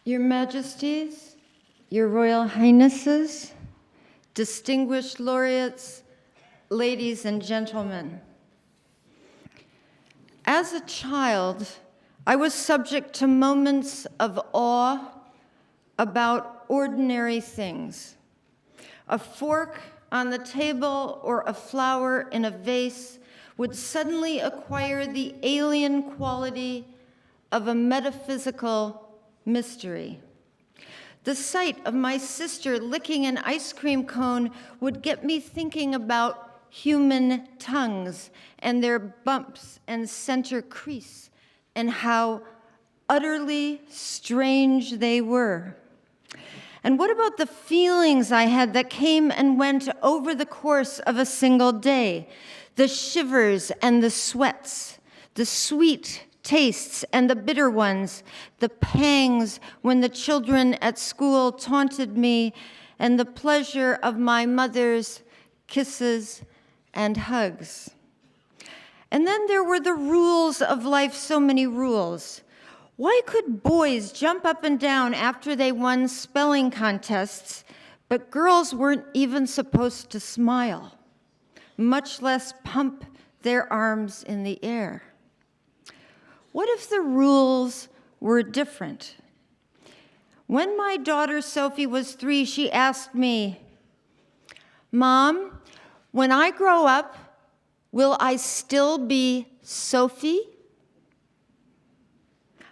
Your Majesties, Your Royal Highnesses, distinguished laureates, ladies and gentlemen. As a child, I was subject to moments of awe about ordinary things. A fork on the table or a flower in a vase would suddenly acquire the alien quality of a metaphysical mystery. The sight of my sister licking an ice cream cone would get me thinking about human tongues and their bumps and center crease and how utterly strange they were. And what about the feelings I had that came and went over the course of a single day? The shivers and the sweats, the sweet tastes and the bitter ones, the pangs when the children at school taunted me, and the pleasure of my mother's kisses and hugs. And then there were the rules of life, so many rules. Why could boys jump up and down after they won spelling contests, but girls weren't even supposed to smile, much less pump their arms in the air? What if the rules were different? When my daughter Sophie was 3, she asked me, "Mom, when I grow up, will I still be Sophie?"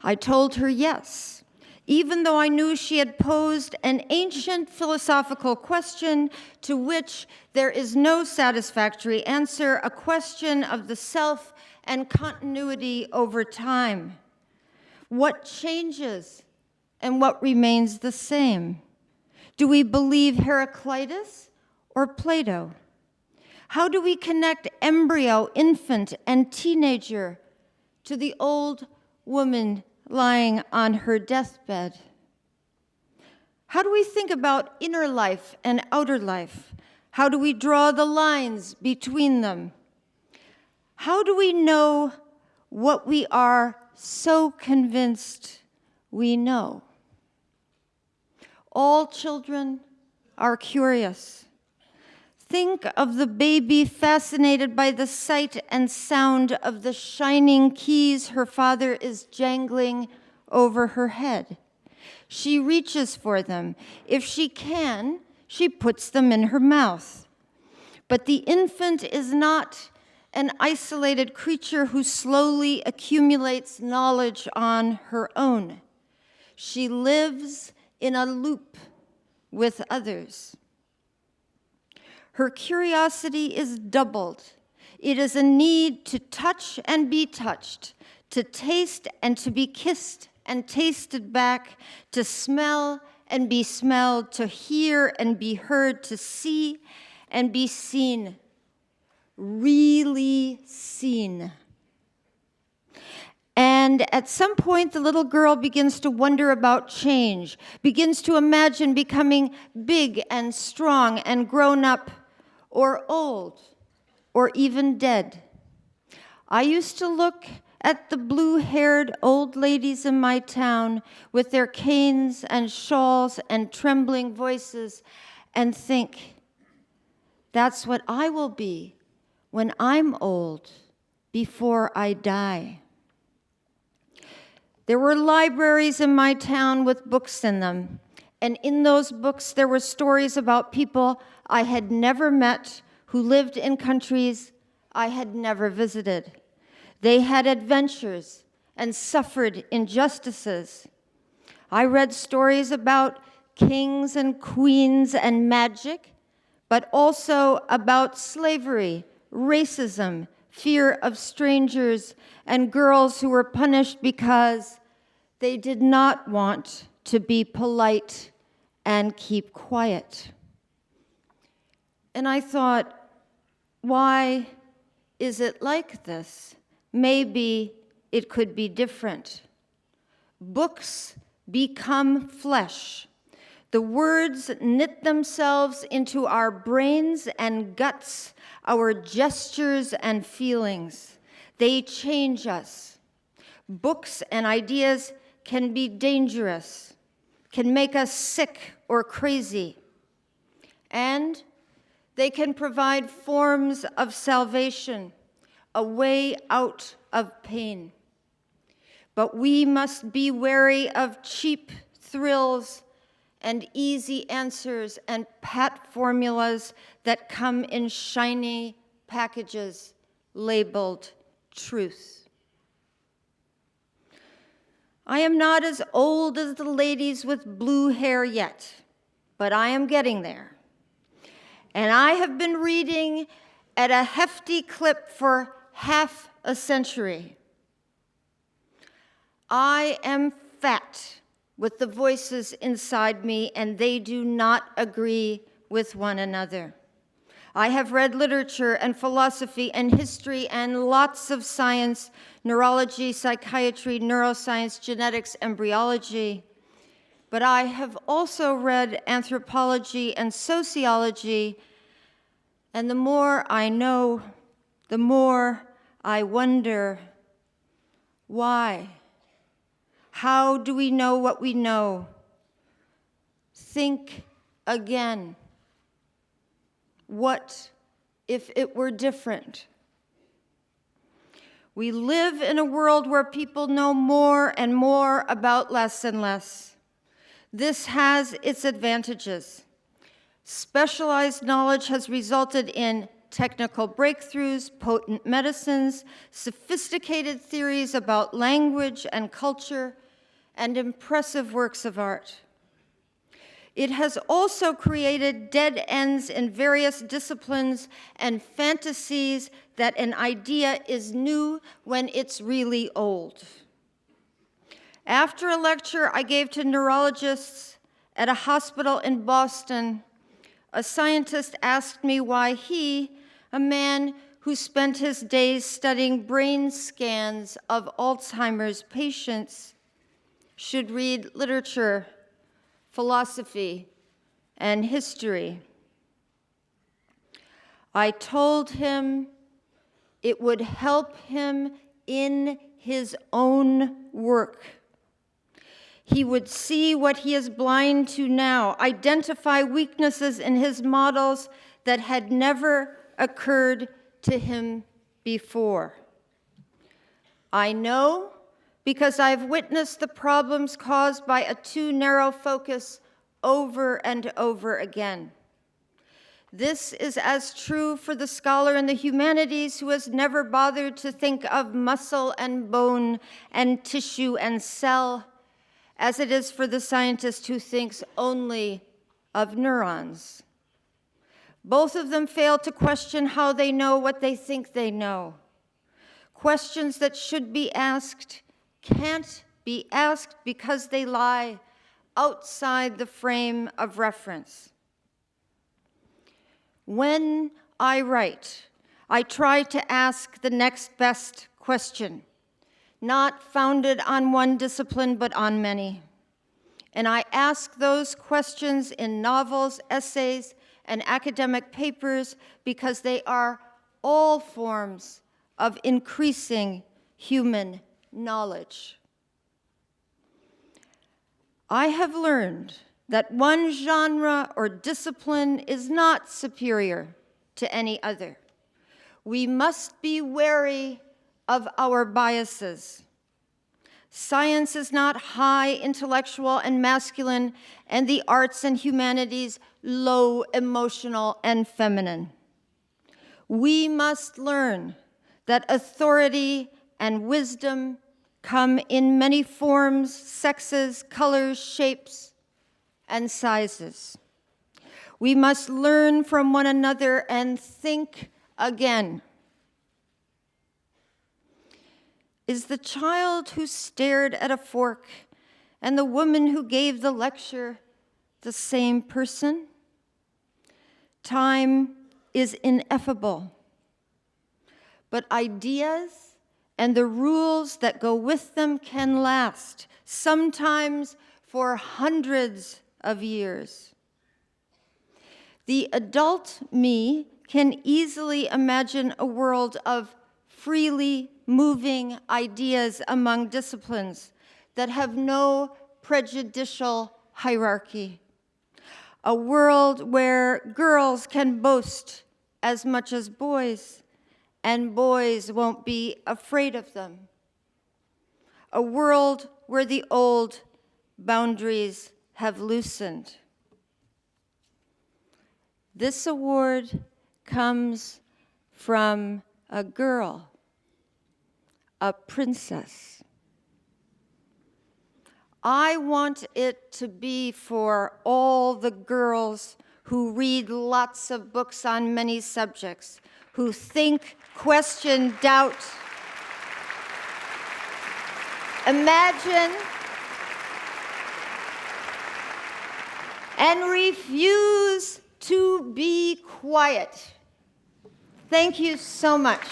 I told her yes, even though I knew she had posed an ancient philosophical question to which there is no satisfactory answer, a question of the self and continuity over time. What changes and what remains the same? Do we believe Heraclitus or Plato? How do we connect embryo, infant, and teenager to the old woman lying on her deathbed? How do we think about inner life and outer life? How do we draw the lines between them? How do we know what we are so convinced we know? All children are curious. Think of the baby fascinated by the sight and sound of the shining keys her father is jangling over her head. She reaches for them. If she can, she puts them in her mouth. But the infant is not an isolated creature who slowly accumulates knowledge on her own. She lives in a loop with others. Her curiosity is doubled. It is a need to touch and be touched, to taste and to be kissed and tasted back, to smell and be smelled, to hear and be heard, to see and be seen. Really seen. And at some point, the little girl begins to wonder about change, begins to imagine becoming big and strong and grown up or old or even dead. I used to look at the blue-haired old ladies in my town with their canes and shawls and trembling voices and think, that's what I will be when I'm old, before I die. There were libraries in my town with books in them, and in those books there were stories about people I had never met who lived in countries I had never visited. They had adventures and suffered injustices. I read stories about kings and queens and magic, but also about slavery, racism, fear of strangers, and girls who were punished because they did not want to be polite and keep quiet. And I thought, why is it like this? Maybe it could be different. Books become flesh. The words knit themselves into our brains and guts, our gestures and feelings. They change us. Books and ideas can be dangerous. can make us sick or crazy, and they can provide forms of salvation, a way out of pain. But we must be wary of cheap thrills and easy answers and pat formulas that come in shiny packages labeled truth. I am not as old as the ladies with blue hair yet, but I am getting there. And I have been reading at a hefty clip for half a century. I am fat with the voices inside me, and they do not agree with one another. I have read literature and philosophy and history and lots of science, neurology, psychiatry, neuroscience, genetics, embryology. But I have also read anthropology and sociology, and the more I know, the more I wonder, why? How do we know what we know? Think again. What if it were different? We live in a world where people know more and more about less and less. This has its advantages. Specialized knowledge has resulted in technical breakthroughs, potent medicines, sophisticated theories about language and culture, and impressive works of art. It has also created dead ends in various disciplines and fantasies that an idea is new when it's really old. After a lecture I gave to neurologists at a hospital in Boston, a scientist asked me why he, a man who spent his days studying brain scans of Alzheimer's patients, should read literature, philosophy, and history. I told him it would help him in his own work. He would see what he is blind to now, identify weaknesses in his models that had never occurred to him before. I know because I've witnessed the problems caused by a too narrow focus over and over again. This is as true for the scholar in the humanities who has never bothered to think of muscle and bone and tissue and cell as it is for the scientist who thinks only of neurons. Both of them fail to question how they know what they think they know. Questions that should be asked can't be asked because they lie outside the frame of reference. When I write, I try to ask the next best question, not founded on one discipline, but on many. And I ask those questions in novels, essays, and academic papers because they are all forms of increasing human knowledge. I have learned that one genre or discipline is not superior to any other. We must be wary of our biases. Science is not high intellectual and masculine, and the arts and humanities low emotional and feminine. We must learn that authority and wisdom come in many forms, sexes, colors, shapes, and sizes. We must learn from one another and think again. Is the child who stared at a fork and the woman who gave the lecture the same person? Time is ineffable, but ideas and the rules that go with them can last, sometimes for hundreds of years. The adult me can easily imagine a world of freely moving ideas among disciplines that have no prejudicial hierarchy. A world where girls can boast as much as boys, and boys won't be afraid of them. A world where the old boundaries have loosened. This award comes from a girl, a princess. I want it to be for all the girls who read lots of books on many subjects, who think, question, doubt, imagine, and refuse to be quiet. Thank you so much.